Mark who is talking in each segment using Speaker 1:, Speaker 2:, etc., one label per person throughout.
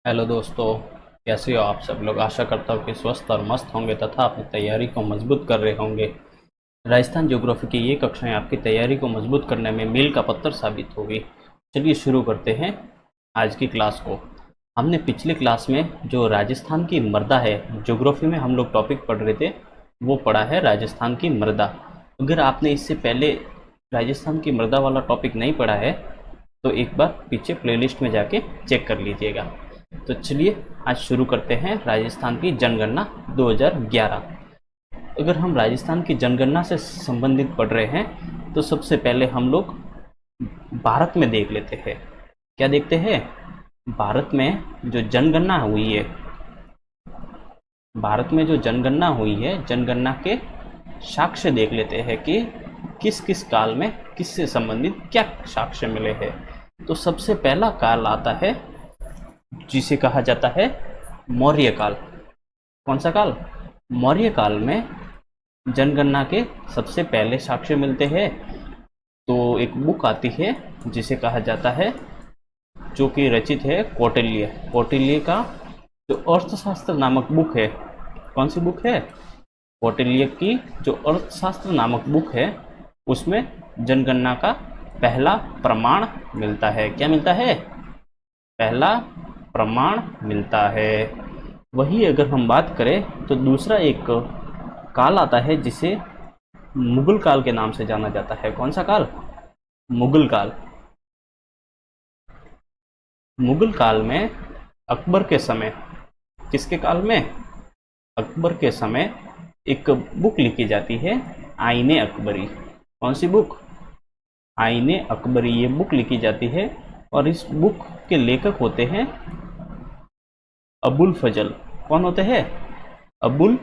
Speaker 1: Hello दोस्तों। कैसे हो आप सब लोग। आशा करता हूँ कि स्वस्थ और मस्त होंगे तथा अपनी तैयारी को मजबूत कर रहे होंगे। राजस्थान ज्योग्राफी की ये कक्षाएं आपकी तैयारी को मजबूत करने में मील का पत्थर साबित होगी। चलिए शुरू करते हैं आज की क्लास को। हमने पिछली क्लास में जो राजस्थान की मृदा है, ज्योग्राफी में हम लोग टॉपिक पढ़ रहे थे, वो पढ़ा है राजस्थान की मृदा। अगर आपने इससे पहले राजस्थान की मृदा वाला टॉपिक नहीं पढ़ा है तो एक बार पीछे प्लेलिस्ट में जाके चेक कर लीजिएगा। तो चलिए आज शुरू करते हैं राजस्थान की जनगणना 2011। अगर हम राजस्थान की जनगणना से संबंधित पढ़ रहे हैं तो सबसे पहले हम लोग भारत में देख लेते हैं। क्या देखते हैं? भारत में जो जनगणना हुई है, भारत में जो जनगणना हुई है, जनगणना के साक्ष्य देख लेते हैं कि किस किस काल में किससे संबंधित क्या साक्ष्य मिले हैं। तो सबसे पहला काल आता है जिसे कहा जाता है मौर्य काल। कौन सा काल? मौर्य काल में जनगणना के सबसे पहले साक्ष्य मिलते हैं। तो एक बुक आती है जिसे कहा जाता है, जो कि रचित है कौटिल्य। कौटिल्य का जो अर्थशास्त्र नामक बुक है, कौन सी बुक है? कौटिल्य की जो अर्थशास्त्र नामक बुक है, उसमें जनगणना का पहला प्रमाण मिलता है। क्या मिलता है? पहला प्रमाण मिलता है। वही अगर हम बात करें तो दूसरा एक काल आता है जिसे मुगल काल के नाम से जाना जाता है। कौन सा काल? मुगल काल। मुगल काल में अकबर के समय, किसके काल में? अकबर के समय एक बुक लिखी जाती है, आईने अकबरी। कौन सी बुक? आईने अकबरी। ये बुक लिखी जाती है और इस बुक के लेखक होते हैं अबुल फजल। कौन होते हैं? अबुल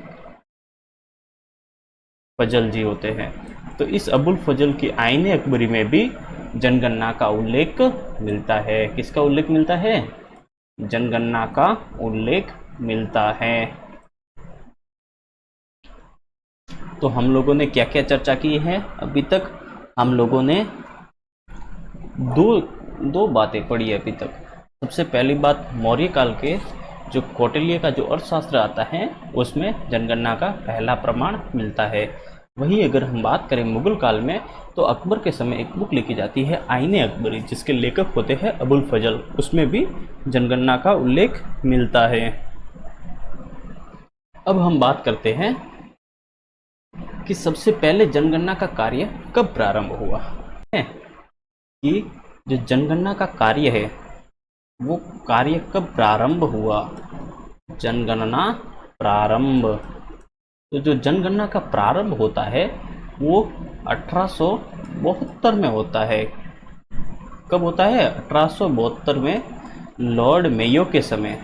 Speaker 1: फजल जी होते हैं। तो इस अबुल फजल की आईने अकबरी में भी जनगणना का उल्लेख मिलता है। किसका उल्लेख मिलता है? जनगणना का उल्लेख मिलता है। तो हम लोगों ने क्या क्या चर्चा की है अभी तक? हम लोगों ने दो दो बातें पढ़ी है अभी तक। सबसे पहली बात, मौर्य काल के जो कौटिल्य का जो अर्थशास्त्र आता है, उसमें जनगणना का पहला प्रमाण मिलता है। वही अगर हम बात करें मुगल काल में, तो अकबर के समय एक बुक लिखी जाती है आईने अकबरी, जिसके लेखक होते हैं अबुल फजल। उसमें भी जनगणना का उल्लेख मिलता है। अब हम बात करते हैं कि सबसे पहले जनगणना का कार्य कब प्रारंभ हुआ है। कि जो जनगणना का कार्य है वो कार्य कब प्रारंभ हुआ? जनगणना प्रारंभ, तो जो जनगणना का प्रारंभ होता है वो 1872 में होता है। कब होता है? 1872 में लॉर्ड मेयो के समय।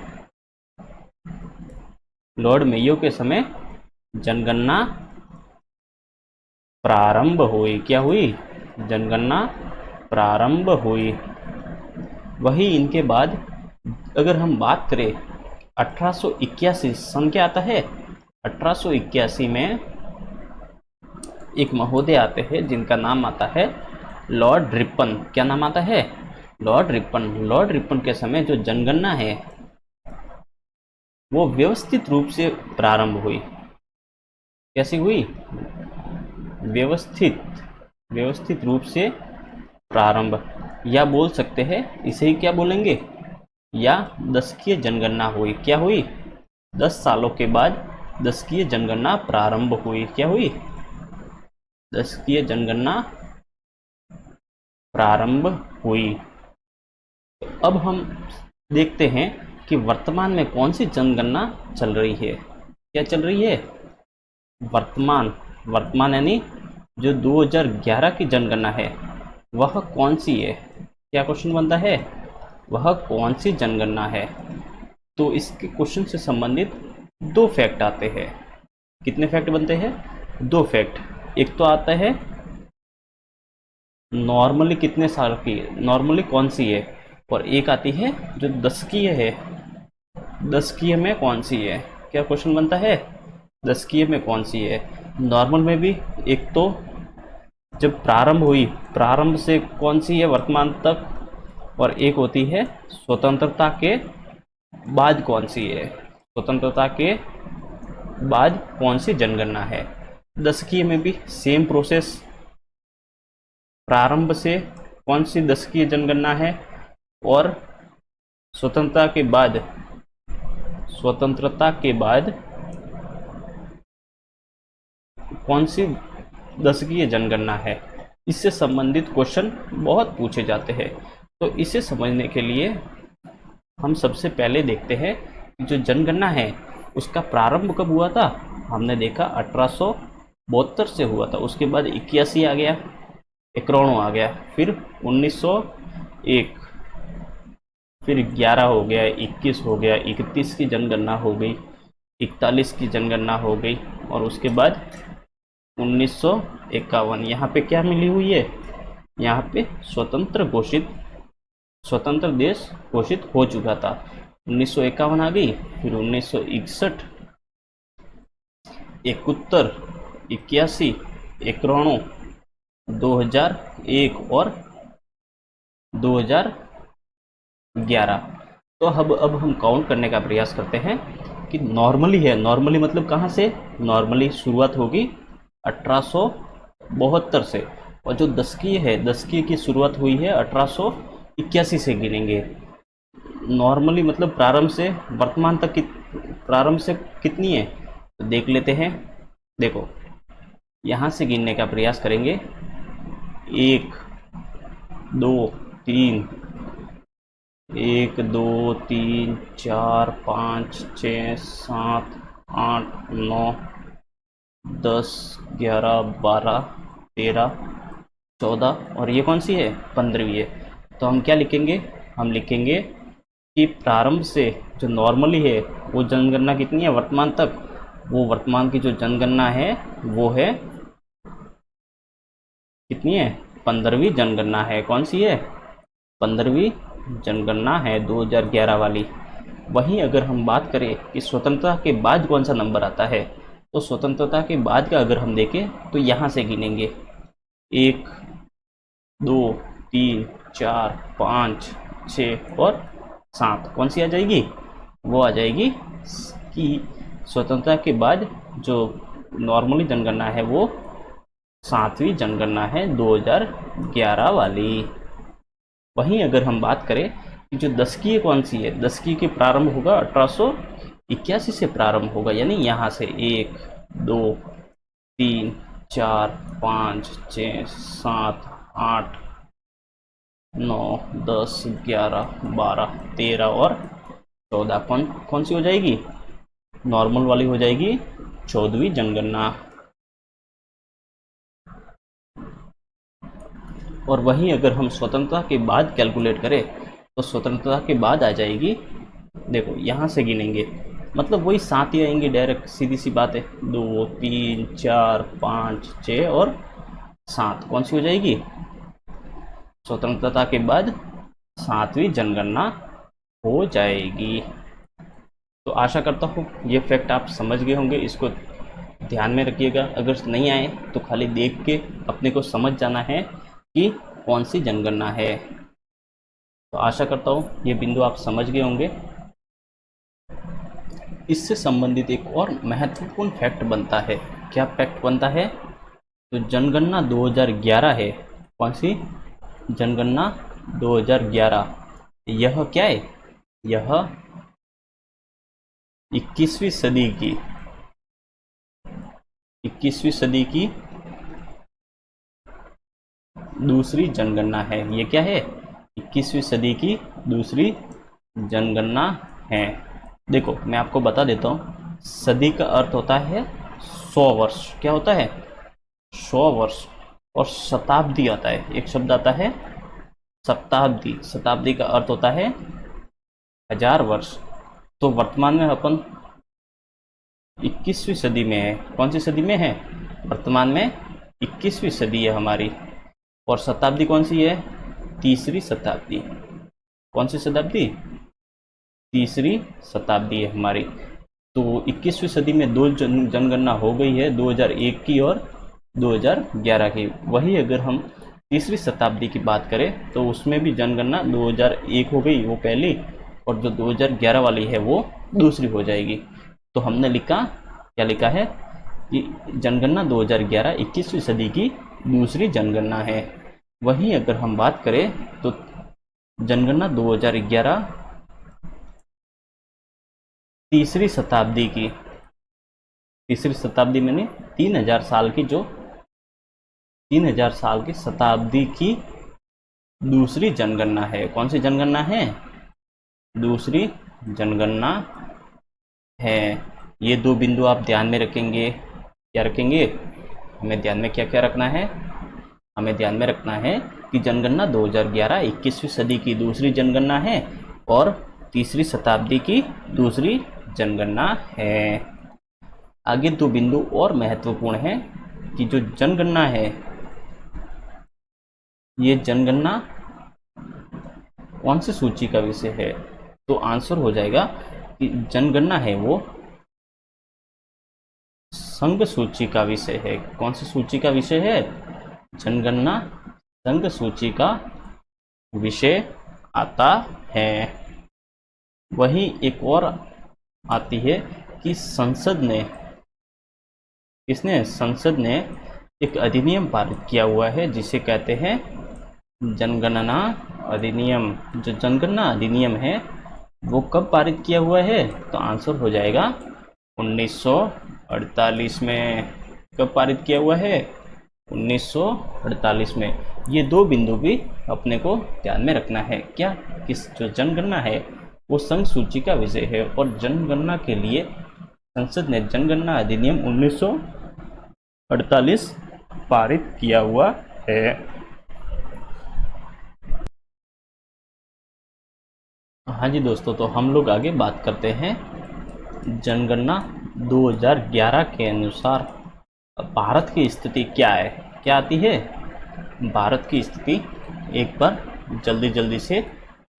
Speaker 1: लॉर्ड मेयो के समय जनगणना प्रारंभ हुई। क्या हुई? जनगणना प्रारंभ हुई। वही इनके बाद अगर हम बात करें 1881 सन, क्या आता है? 1881 में एक महोदय आते हैं जिनका नाम आता है लॉर्ड रिपन। क्या नाम आता है? Lord Ripon. लॉर्ड रिपन के समय जो जनगणना है वो व्यवस्थित रूप से प्रारंभ हुई। कैसी हुई? व्यवस्थित रूप से प्रारंभ, या बोल सकते हैं इसे ही क्या बोलेंगे, या दशकीय जनगणना हुई। क्या हुई? 10 सालों के बाद दशकीय जनगणना प्रारंभ हुई। क्या हुई? दशकीय जनगणना प्रारंभ हुई। तो अब हम देखते हैं कि वर्तमान में कौन सी जनगणना चल रही है। क्या चल रही है? वर्तमान यानी जो 2011 की जनगणना है वह कौन सी है? क्या क्वेश्चन बनता है? वह कौन सी जनगणना है? तो इसके क्वेश्चन से संबंधित दो फैक्ट आते हैं। कितने फैक्ट बनते हैं? दो फैक्ट। एक तो आता है नॉर्मली कितने साल की, नॉर्मली कौन सी है, और एक आती है जो दशकीय है, दशकीय में कौन सी है। क्या क्वेश्चन बनता है? दशकीय में कौन सी है। नॉर्मल में भी एक तो जब प्रारंभ हुई, प्रारंभ से कौन सी है वर्तमान तक, और एक होती है स्वतंत्रता के बाद कौन सी है, स्वतंत्रता के बाद कौन सी जनगणना है। दशकीय में भी सेम प्रोसेस, प्रारंभ से कौन सी दशकीय जनगणना है और स्वतंत्रता के बाद कौन सी दशकीय जनगणना है। इससे संबंधित क्वेश्चन बहुत पूछे जाते हैं। तो इसे समझने के लिए हम सबसे पहले देखते हैं जो जनगणना है उसका प्रारंभ कब हुआ था। हमने देखा 1872 से हुआ था, उसके बाद 81 आ गया, 91 आ गया, फिर 1901, फिर 11 हो गया, 21 हो गया, 31 की जनगणना हो गई, 41 की जनगणना हो गई और उसके बाद 1951। यहाँ पे क्या मिली हुई है, यहाँ पे स्वतंत्र देश घोषित हो चुका था। 1951 आ गई, फिर 1961, 71, 81, 91, 2001 और 2011। तो अब हम काउंट करने का प्रयास करते हैं कि नॉर्मली है, नॉर्मली मतलब कहाँ से, नॉर्मली शुरुआत होगी 1872 से, और जो दशकीय है, दशकीय की शुरुआत हुई है 1881 से गिनेंगे। नॉर्मली मतलब प्रारंभ से वर्तमान तक प्रारंभ से कितनी है तो देख लेते हैं। देखो यहाँ से गिनने का प्रयास करेंगे, 1 2 3, 1 2 3 4 5 6 7 8 9 10 11 12 13 14 और ये कौन सी है, 15वीं है। तो हम क्या लिखेंगे, हम लिखेंगे कि प्रारंभ से जो नॉर्मली है वो जनगणना कितनी है वर्तमान तक, वो वर्तमान की जो जनगणना है वो है कितनी है, 15वीं जनगणना है। कौन सी है, 15वीं जनगणना है 2011 वाली। वहीं अगर हम बात करें कि स्वतंत्रता के बाद कौन सा नंबर आता है, तो स्वतंत्रता के बाद का अगर हम देखें तो यहाँ से गिनेंगे 1 2 3 4 5 6 और 7। कौन सी आ जाएगी, वो आ जाएगी कि स्वतंत्रता के बाद जो नॉर्मली जनगणना है वो 7वीं जनगणना है 2011 वाली। वहीं अगर हम बात करें कि जो दशकीय कौन सी है, दशकीय के प्रारंभ होगा 1881 से प्रारंभ होगा, यानी यहाँ से 1 2 3 4 5 6 7 8 9 10 11 12 13 और 14। कौन सी हो जाएगी, नॉर्मल वाली हो जाएगी 14वीं जनगणना। और वहीं अगर हम स्वतंत्रता के बाद कैलकुलेट करें तो स्वतंत्रता के बाद आ जाएगी, देखो यहाँ से गिनेंगे मतलब वही 7 ही आएंगे डायरेक्ट, सीधी सी बात है, 2 3 4 5 6 और 7। कौन सी हो जाएगी, स्वतंत्रता के बाद 7वीं जनगणना हो जाएगी। तो आशा करता हूँ ये फैक्ट आप समझ गए होंगे, इसको ध्यान में रखिएगा। अगर नहीं आए तो खाली देख के अपने को समझ जाना है कि कौन सी जनगणना है। तो आशा करता हूँ ये बिंदु आप समझ गए होंगे। इससे संबंधित एक और महत्वपूर्ण फैक्ट बनता है। क्या फैक्ट बनता है, तो जनगणना 2011 है, कौन सी, जनगणना 2011, यह क्या है, यह 21वीं सदी की दूसरी जनगणना है। ये क्या है, 21वीं सदी की दूसरी जनगणना है। देखो मैं आपको बता देता हूँ, सदी का अर्थ होता है 100 वर्ष। क्या होता है, 100 वर्ष। और शताब्दी आता है, एक शब्द आता है शताब्दी। शताब्दी का अर्थ होता है 1000 वर्ष। तो वर्तमान में अपन 21वीं सदी में है। कौन सी सदी में है, वर्तमान में 21वीं सदी है हमारी। और शताब्दी कौन सी है, तीसरी शताब्दी। कौन सी शताब्दी, तीसरी शताब्दी है हमारी। तो 21वीं सदी में 2 जनगणना हो गई है, 2001 की और 2011 की। वही अगर हम तीसरी शताब्दी की बात करें तो उसमें भी जनगणना 2001 हो गई, वो पहली, और जो 2011 वाली है वो दूसरी हो जाएगी। तो हमने लिखा, क्या लिखा है कि जनगणना 2011 21वीं सदी की दूसरी जनगणना है। वहीं अगर हम बात करें तो जनगणना 2011 तीसरी शताब्दी की, तीसरी शताब्दी में 3000 साल की, जो 3000 साल की शताब्दी की दूसरी जनगणना है। कौन सी जनगणना है? दूसरी जनगणना है। ये दो बिंदु आप ध्यान में रखेंगे। क्या रखेंगे? हमें ध्यान में क्या क्या रखना है? हमें ध्यान में रखना है कि जनगणना 2011 21वीं सदी की दूसरी जनगणना है और तीसरी शताब्दी की दूसरी जनगणना है। आगे दो बिंदु और महत्वपूर्ण हैं कि जो जनगणना है, ये जनगणना कौन सी सूची का विषय है? तो आंसर हो जाएगा कि जनगणना है वो संघ सूची का विषय है। कौन सी सूची का विषय है? जनगणना संघ सूची का विषय आता है। वहीं एक और आती है कि संसद ने, किसने? संसद ने एक अधिनियम पारित किया हुआ है जिसे कहते हैं जनगणना अधिनियम। जो जनगणना अधिनियम है वो कब पारित किया हुआ है? तो आंसर हो जाएगा 1948 में। कब पारित किया हुआ है? 1948 में। ये दो बिंदु भी अपने को ध्यान में रखना है। क्या? किस जो जनगणना है वो संघ सूची का विषय है और जनगणना के लिए संसद ने जनगणना अधिनियम 1948 पारित किया हुआ है। हाँ जी दोस्तों, तो हम लोग आगे बात करते हैं जनगणना 2011 के अनुसार भारत की स्थिति क्या है। क्या आती है? भारत की स्थिति एक बार जल्दी से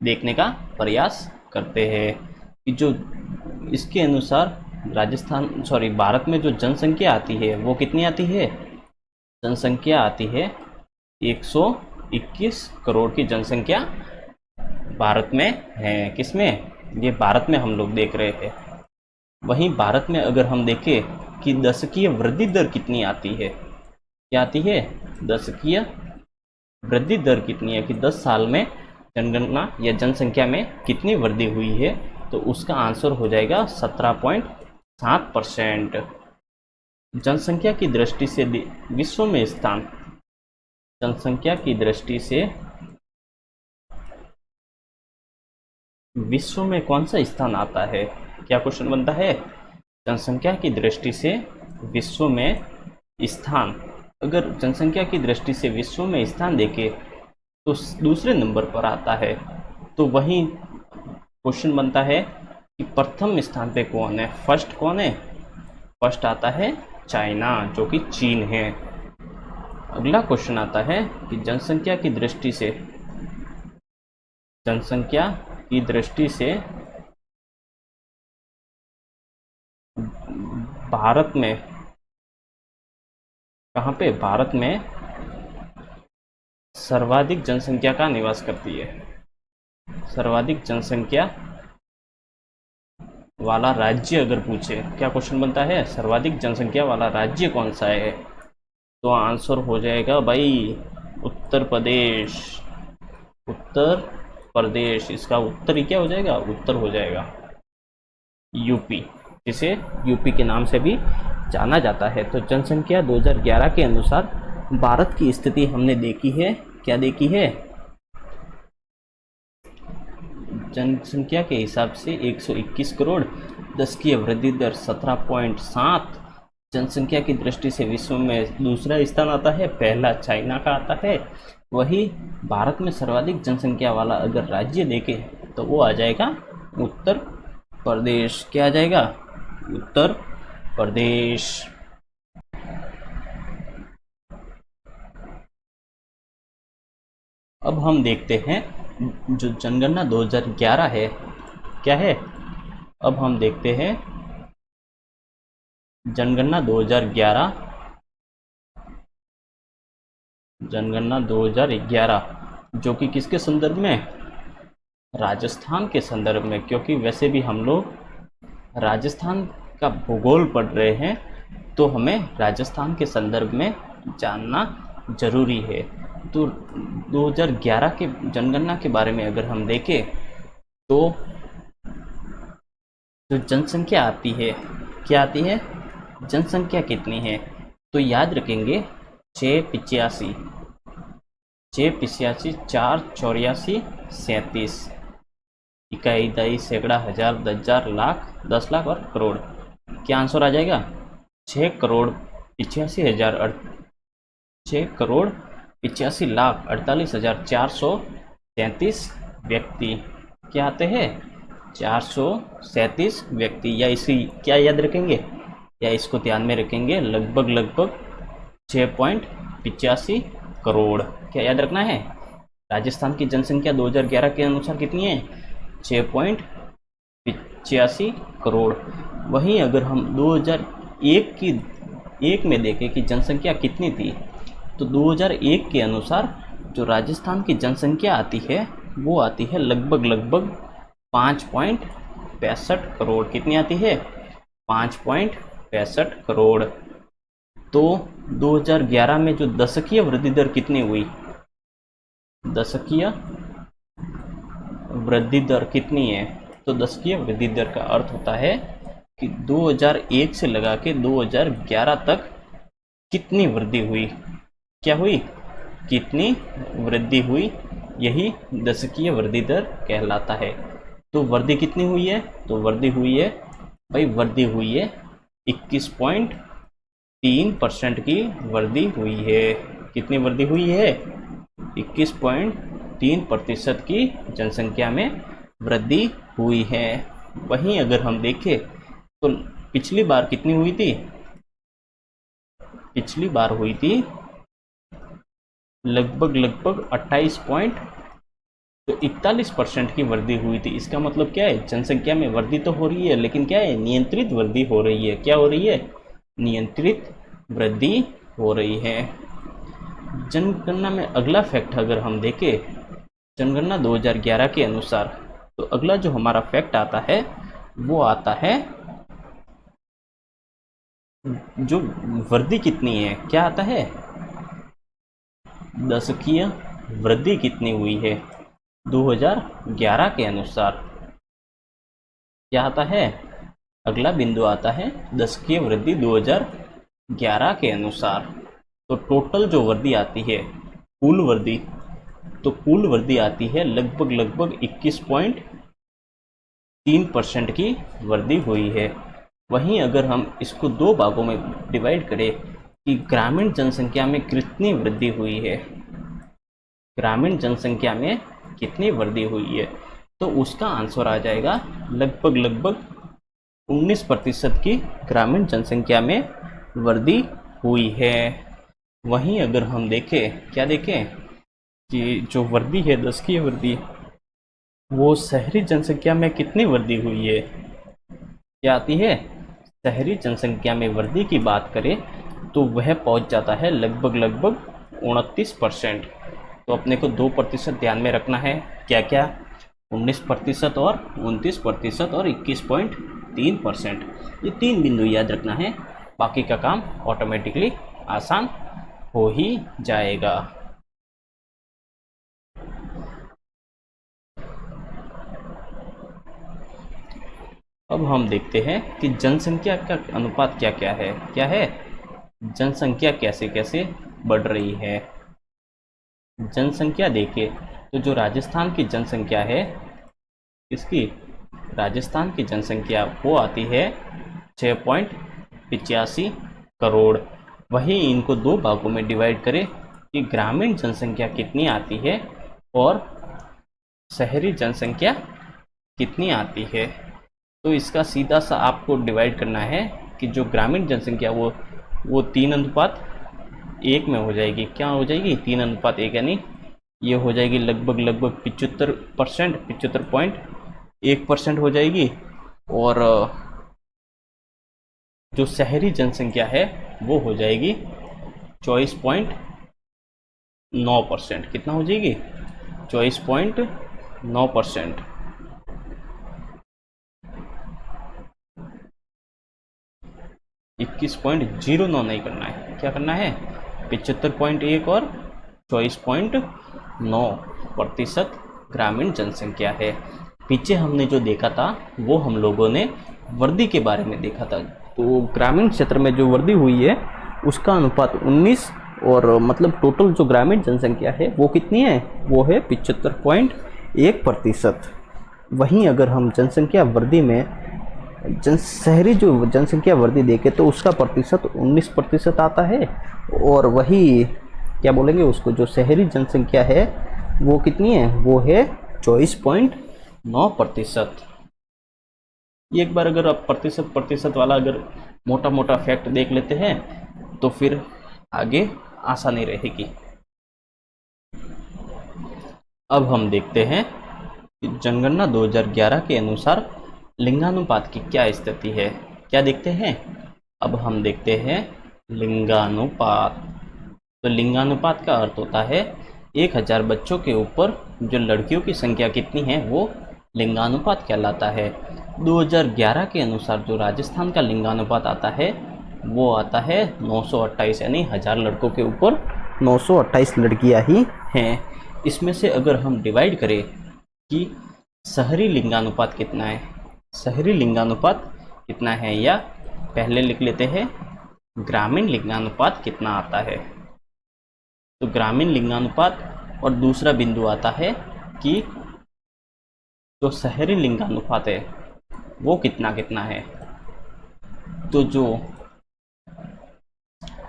Speaker 1: देखने का प्रयास करते हैं कि जो इसके अनुसार भारत में जो जनसंख्या आती है वो कितनी आती है? जनसंख्या आती है 121 करोड़ की जनसंख्या भारत में है। किसमें? ये भारत में हम लोग देख रहे हैं। वहीं भारत में अगर हम देखें कि दशकीय वृद्धि दर कितनी आती है, क्या आती है? दशकीय वृद्धि दर कितनी है कि 10 साल में जनगणना या जनसंख्या में कितनी वृद्धि हुई है? तो उसका आंसर हो जाएगा 17.7%। जनसंख्या की दृष्टि से विश्व में स्थान, जनसंख्या की दृष्टि से विश्व में कौन सा स्थान आता है? क्या क्वेश्चन बनता है? जनसंख्या की दृष्टि से विश्व में स्थान, अगर जनसंख्या की दृष्टि से विश्व में स्थान देखें तो दूसरे नंबर पर आता है। तो वहीं क्वेश्चन बनता है कि प्रथम स्थान पे कौन है? फर्स्ट कौन है? फर्स्ट आता है चाइना, जो कि चीन है। अगला क्वेश्चन आता है कि जनसंख्या की दृष्टि से, जनसंख्या की दृष्टि से भारत में, कहाँ पे? भारत में सर्वाधिक जनसंख्या का निवास करती है। सर्वाधिक जनसंख्या वाला राज्य अगर पूछे, क्या क्वेश्चन बनता है? सर्वाधिक जनसंख्या वाला राज्य कौन सा है? तो आंसर हो जाएगा भाई उत्तर प्रदेश। उत्तर प्रदेश, इसका उत्तर ही क्या हो जाएगा? उत्तर हो जाएगा यूपी, जिसे यूपी के नाम से भी जाना जाता है। तो जनसंख्या 2011 के अनुसार भारत की स्थिति हमने देखी है। क्या देखी है? जनसंख्या के हिसाब से 121 करोड़, दशकीय वृद्धि दर 17.7, जनसंख्या की दृष्टि से विश्व में दूसरा स्थान आता है, पहला चाइना का आता है। वही भारत में सर्वाधिक जनसंख्या वाला अगर राज्य देखें तो वो आ जाएगा उत्तर प्रदेश। क्या आ जाएगा? उत्तर प्रदेश। अब हम देखते हैं जो जनगणना 2011 है क्या है। अब हम देखते हैं जनगणना 2011, जनगणना 2011 जो कि किसके संदर्भ में? राजस्थान के संदर्भ में, क्योंकि वैसे भी हम लोग राजस्थान का भूगोल पढ़ रहे हैं, तो हमें राजस्थान के संदर्भ में जानना जरूरी है। तो 2011 के जनगणना के बारे में अगर हम देखें तो जो जनसंख्या आती है, क्या आती है, जनसंख्या कितनी है, तो याद रखेंगे 685, 685, 484, 37, इकाई, दही, सैकड़ा, हजार, 10,000, लाख, 10 लाख और करोड़। क्या आंसर आ जाएगा? 6,85,000, 6,85,48,433 व्यक्ति क्या आते हैं? 437 व्यक्ति, या इसी क्या याद रखेंगे, या इसको ध्यान में रखेंगे, लगभग 6.85 करोड़। क्या याद रखना है? राजस्थान की जनसंख्या 2011 के अनुसार कितनी है? 6.85 करोड़। वहीं अगर हम 2001 में देखें कि जनसंख्या कितनी थी, तो 2001 के अनुसार जो राजस्थान की जनसंख्या आती है वो आती है लगभग 5.65 करोड़। कितनी आती है? 5.65 करोड़। तो 2011 में जो दशकीय वृद्धि दर कितनी हुई? दशकीय वृद्धि दर कितनी है? तो दशकीय वृद्धि दर का अर्थ होता है कि 2001 से लगा के 2011 तक कितनी वृद्धि हुई। क्या हुई? कितनी वृद्धि हुई, यही दशकीय वृद्धि दर कहलाता है। तो वृद्धि कितनी हुई है? तो वृद्धि हुई है भाई, वृद्धि हुई है 21.3% की वृद्धि हुई है। कितनी वृद्धि हुई है? 21.3% की जनसंख्या में वृद्धि हुई है। वहीं अगर हम देखें तो पिछली बार कितनी हुई थी? पिछली बार हुई थी लगभग 41% की वृद्धि हुई थी। इसका मतलब क्या है? जनसंख्या में वृद्धि तो हो रही है, लेकिन क्या है? नियंत्रित वृद्धि हो रही है। क्या हो रही है? नियंत्रित वृद्धि हो रही है। जनगणना में अगला फैक्ट अगर हम देखें, जनगणना 2011 के अनुसार, तो अगला जो हमारा फैक्ट आता है वो आता है जो वृद्धि कितनी है। क्या आता है? दशकीय वृद्धि कितनी हुई है 2011 के अनुसार। क्या आता है? अगला बिंदु आता है दशकीय वृद्धि 2011 के अनुसार। तो टोटल जो वृद्धि आती है, कुल वृद्धि, तो कुल वृद्धि आती है लगभग 21.3% की वृद्धि हुई है। वहीं अगर हम इसको दो भागों में डिवाइड करें कि ग्रामीण जनसंख्या में कितनी वृद्धि हुई है, ग्रामीण जनसंख्या में कितनी वृद्धि हुई है, तो उसका आंसर आ जाएगा लगभग 19% की ग्रामीण जनसंख्या में वृद्धि हुई है। वहीं अगर हम देखें, क्या देखें कि जो वृद्धि है, दशकीय वृद्धि, वो शहरी जनसंख्या में कितनी वृद्धि हुई है। क्या आती है? शहरी जनसंख्या में वृद्धि की बात करें तो वह पहुंच जाता है लगभग 29%। तो अपने को 2% ध्यान में रखना है। क्या क्या? 19% और 29% और 21.3%। ये तीन बिंदु याद रखना है, बाकी का काम ऑटोमेटिकली आसान हो ही जाएगा। अब हम देखते हैं कि जनसंख्या का अनुपात क्या क्या है। क्या है? जनसंख्या कैसे कैसे बढ़ रही है। जनसंख्या देखें तो जो राजस्थान की जनसंख्या है, इसकी राजस्थान की जनसंख्या वो आती है 6.85 करोड़। वहीं इनको दो भागों में डिवाइड करें कि ग्रामीण जनसंख्या कितनी आती है और शहरी जनसंख्या कितनी आती है। तो इसका सीधा सा आपको डिवाइड करना है कि जो ग्रामीण जनसंख्या वो 3:1 में हो जाएगी। क्या हो जाएगी? 3:1, यानी ये हो जाएगी लगभग 75%, 75.1% हो जाएगी। और जो शहरी जनसंख्या है वो हो जाएगी 24.9%। कितना हो जाएगी? 24.9%। 9%। 21.09 नहीं करना है, क्या करना है? 75.1 और 24.9% ग्रामीण जनसंख्या है। पीछे हमने जो देखा था वो हम लोगों ने वृद्धि के बारे में देखा था। तो ग्रामीण क्षेत्र में जो वृद्धि हुई है उसका अनुपात 19, और मतलब टोटल जो ग्रामीण जनसंख्या है वो कितनी है? वो है 75.1%। वहीं अगर हम जनसंख्या वृद्धि में शहरी जो जनसंख्या वृद्धि देखें तो उसका प्रतिशत 19% आता है, और वही क्या बोलेंगे उसको, जो शहरी जनसंख्या है वो कितनी है? वो है 24.9%। ये एक बार अगर आप प्रतिशत वाला अगर मोटा मोटा फैक्ट देख लेते हैं तो फिर आगे आसानी रहेगी। अब हम देखते हैं कि जनगणना 2011 के अनुसार लिंगानुपात की क्या स्थिति है। क्या देखते हैं? अब हम देखते हैं लिंगानुपात। तो लिंगानुपात का अर्थ होता है 1000 बच्चों के ऊपर जो लड़कियों की संख्या कितनी है वो लिंगानुपात कहलाता है। 2011 के अनुसार जो राजस्थान का लिंगानुपात आता है वो आता है 928, यानी 1000 लड़कों के ऊपर 928 लड़कियां ही हैं। इसमें से अगर हम डिवाइड करें कि शहरी लिंगानुपात कितना है, शहरी लिंगानुपात कितना है, या पहले लिख लेते हैं ग्रामीण लिंगानुपात कितना आता है। तो ग्रामीण लिंगानुपात और दूसरा बिंदु आता है कि जो शहरी लिंगानुपात है वो कितना कितना है। तो जो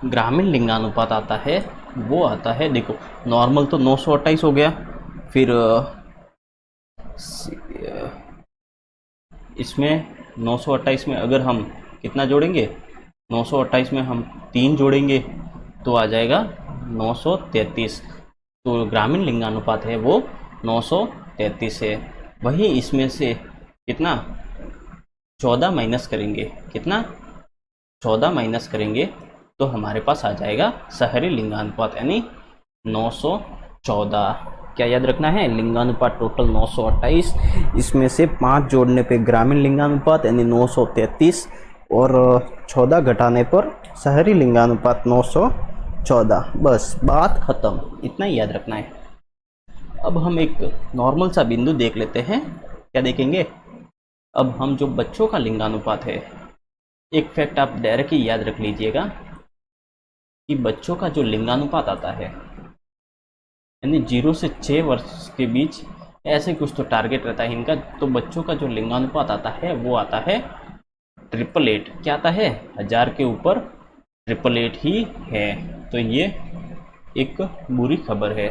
Speaker 1: ग्रामीण लिंगानुपात आता है वो आता है, देखो नॉर्मल तो 928 हो गया, फिर इसमें 928 में अगर हम कितना जोड़ेंगे, 928 में हम 3 जोड़ेंगे तो आ जाएगा 933। तो ग्रामीण लिंगानुपात है वो 933 है। वहीं इसमें से कितना 14 माइनस करेंगे, कितना 14 माइनस करेंगे तो हमारे पास आ जाएगा शहरी लिंगानुपात यानी 914। क्या याद रखना है? लिंगानुपात टोटल 928, इसमें से 5 जोड़ने पे ग्रामीण लिंगानुपात यानी 933, और 14 घटाने पर शहरी लिंगानुपात 914। बस बात खत्म, इतना ही याद रखना है। अब हम एक नॉर्मल सा बिंदु देख लेते हैं। क्या देखेंगे? अब हम जो बच्चों का लिंगानुपात है, एक फैक्ट आप डायरेक्ट ही याद रख लीजिएगा कि बच्चों का जो लिंगानुपात आता है यानी 0 से 6 वर्ष के बीच, ऐसे कुछ तो टारगेट रहता है इनका, तो बच्चों का जो लिंगानुपात आता है वो आता है 888। क्या आता है? 1000 के ऊपर 888 ही है। तो ये एक बुरी खबर है।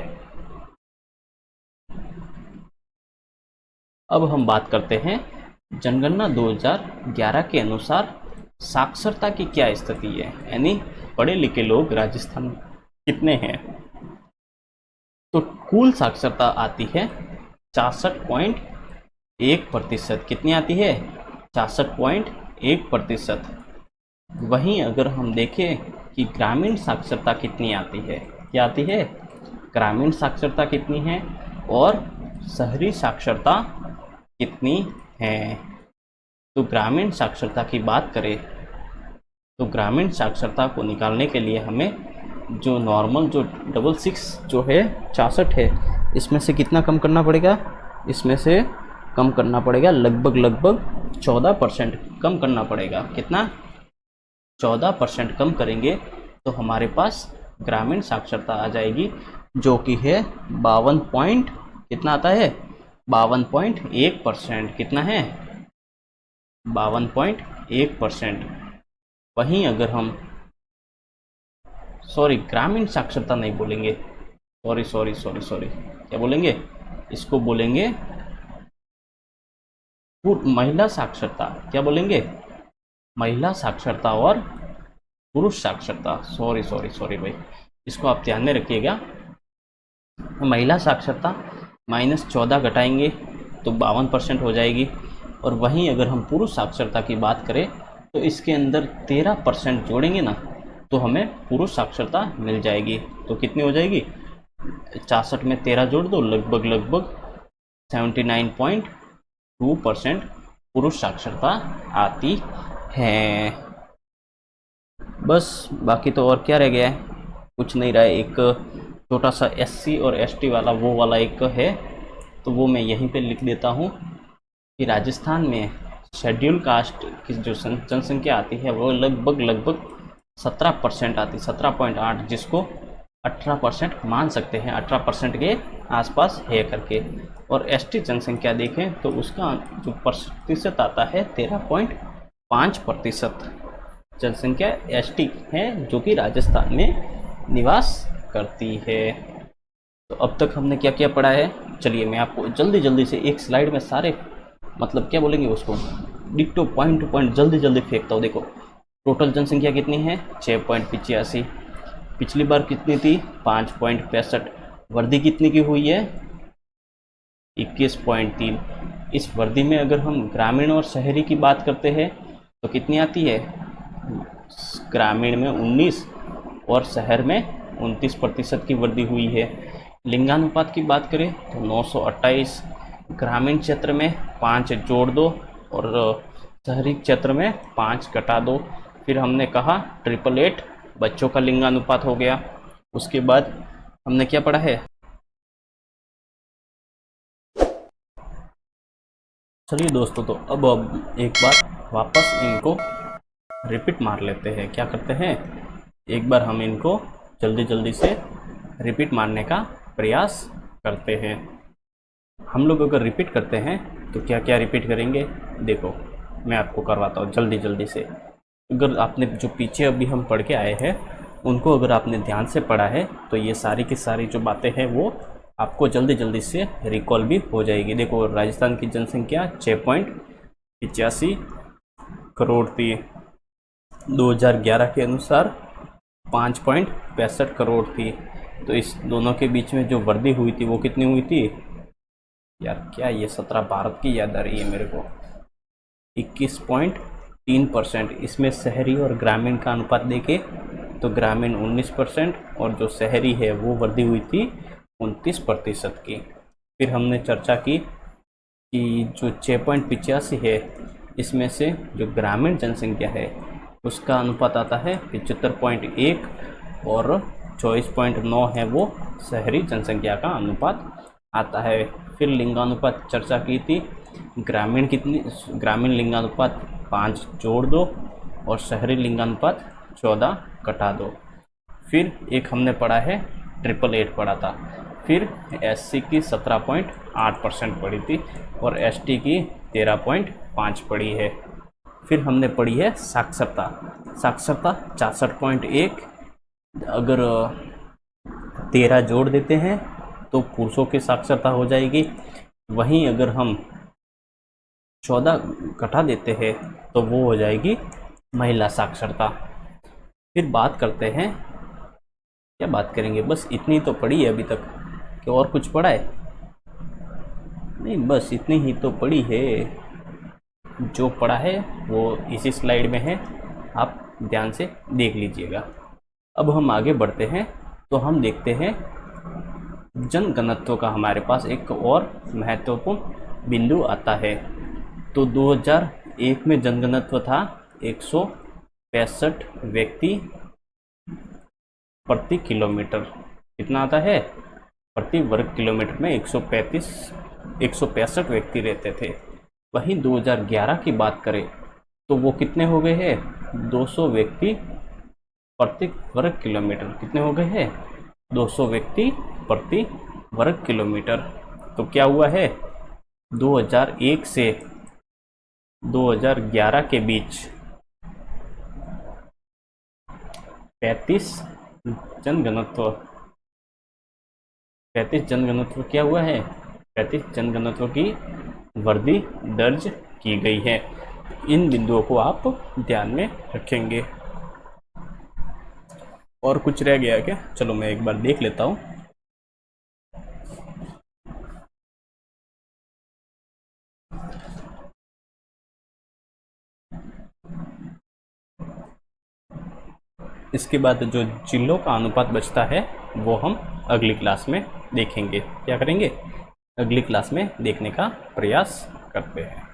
Speaker 1: अब हम बात करते हैं जनगणना 2011 के अनुसार साक्षरता की क्या स्थिति है, यानी पढ़े लिखे लोग राजस्थान कितने हैं। तो कुल साक्षरता आती है 66.1%। कितनी आती है? 66.1%। वहीं अगर हम देखें कि ग्रामीण साक्षरता कितनी आती है, क्या आती है? ग्रामीण साक्षरता कितनी है और शहरी साक्षरता कितनी है। तो ग्रामीण साक्षरता की बात करें तो ग्रामीण साक्षरता को निकालने के लिए हमें जो नॉर्मल जो 66 जो है 66 है, इसमें से कितना कम करना पड़ेगा? इसमें से कम करना पड़ेगा लगभग 14% कम करना पड़ेगा। कितना? 14% कम करेंगे तो हमारे पास ग्रामीण साक्षरता आ जाएगी, जो कि है 52 पॉइंट कितना आता है? 52.1%। कितना है? 52.1%। वहीं अगर हम ग्रामीण साक्षरता नहीं बोलेंगे, सॉरी, क्या बोलेंगे? इसको बोलेंगे महिला साक्षरता। क्या बोलेंगे? महिला साक्षरता और पुरुष साक्षरता। सॉरी भाई, इसको आप ध्यान में रखिएगा। महिला साक्षरता -14 घटाएंगे तो 52% हो जाएगी, और वहीं अगर हम पुरुष साक्षरता की बात करें तो इसके अंदर 13% जोड़ेंगे ना तो हमें पुरुष साक्षरता मिल जाएगी। तो कितनी हो जाएगी? 66 में 13 जोड़ दो, लगभग 79.2% पुरुष साक्षरता आती है। बस बाकी तो और क्या रह गया है, कुछ नहीं रहा है। एक छोटा सा SC और ST वाला वो वाला एक है, तो वो मैं यहीं पे लिख देता हूँ कि राजस्थान में शेड्यूल कास्ट की जो जनसंख्या आती है वो लगभग 17% आती, 17.8, जिसको 18% मान सकते हैं, 18% के आसपास है करके। और ST जनसंख्या देखें तो उसका जो प्रतिशत आता है 13.5% जनसंख्या ST है जो कि राजस्थान में निवास करती है। तो अब तक हमने क्या क्या पढ़ा है, चलिए मैं आपको जल्दी जल्दी से एक स्लाइड में सारे मतलब क्या बोलेंगे उसको, डिक्टो पॉइंट टू पॉइंट जल्दी फेंकता हूँ। देखो टोटल जनसंख्या कितनी है 6.85, पिछली बार कितनी थी 5.65, वर्दी कितनी की हुई है 21.3। इस वर्दी में अगर हम ग्रामीण और शहरी की बात करते हैं तो कितनी आती है, ग्रामीण में 19 और शहर में 29% की वृद्धि हुई है। लिंगानुपात की बात करें तो 928, ग्रामीण क्षेत्र में 5 जोड़ दो और शहरी क्षेत्र में 5 घटा दो। फिर हमने कहा 888 बच्चों का लिंगानुपात हो गया। उसके बाद हमने क्या पढ़ा है, चलिए दोस्तों तो अब एक बार वापस इनको रिपीट मार लेते हैं। क्या करते हैं, एक बार हम इनको जल्दी से रिपीट मारने का प्रयास करते हैं। हम लोग अगर रिपीट करते हैं तो क्या क्या रिपीट करेंगे, देखो मैं आपको करवाता हूँ जल्दी से। अगर आपने जो पीछे अभी हम पढ़ के आए हैं उनको अगर आपने ध्यान से पढ़ा है तो ये सारी की सारी जो बातें हैं वो आपको जल्दी से रिकॉल भी हो जाएगी। देखो राजस्थान की जनसंख्या 6.85 करोड़ थी, 2011 के अनुसार 5.65 करोड़ थी। तो इस दोनों के बीच में जो वृद्धि हुई थी वो कितनी हुई थी यार, क्या ये 17 भारत की याद आ रही है मेरे को, 21.3%। इसमें शहरी और ग्रामीण का अनुपात देखे तो ग्रामीण 19% और जो शहरी है वो वृद्धि हुई थी 29% की। फिर हमने चर्चा की कि जो 6.85 है इसमें से जो ग्रामीण जनसंख्या है उसका अनुपात आता है 75.1 और 24.9 है वो शहरी जनसंख्या का अनुपात आता है। फिर लिंगानुपात चर्चा की थी, ग्रामीण लिंगानुपात 5 जोड़ दो और शहरी लिंगानुपात 14 घटा दो। फिर एक हमने पढ़ा है 888 पढ़ा था। फिर SC की 17.8% पढ़ी थी और ST की 13.5 पढ़ी है। फिर हमने पढ़ी है साक्षरता 64.1, अगर 13 जोड़ देते हैं तो पुरुषों की साक्षरता हो जाएगी, वहीं अगर हम 14 घटा देते हैं तो वो हो जाएगी महिला साक्षरता। फिर बात करते हैं, क्या बात करेंगे, बस इतनी तो पढ़ी है अभी तक, कि और कुछ पढ़ा है नहीं, बस इतनी ही तो पढ़ी है। जो पढ़ा है वो इसी स्लाइड में है, आप ध्यान से देख लीजिएगा। अब हम आगे बढ़ते हैं तो हम देखते हैं जनघनत्व का हमारे पास एक और महत्वपूर्ण बिंदु आता है। तो 2001 में जनघनत्व था 165 व्यक्ति प्रति किलोमीटर। कितना आता है, प्रति वर्ग किलोमीटर में 165 व्यक्ति रहते थे। वहीं 2011 की बात करें तो वो कितने हो गए हैं, 200 व्यक्ति प्रति वर्ग किलोमीटर। कितने हो गए हैं, 200 व्यक्ति प्रति वर्ग किलोमीटर। तो क्या हुआ है, 2001 से 2011 के बीच 35 जनघनत्व क्या हुआ है, 35 जनघनत्व की वृद्धि दर्ज की गई है। इन बिंदुओं को आप ध्यान में रखेंगे। और कुछ रह गया क्या, चलो मैं एक बार देख लेता हूँ। इसके बाद जो जिलों का अनुपात बचता है वो हम अगली क्लास में देखेंगे। क्या करेंगे, अगली क्लास में देखने का प्रयास करते हैं।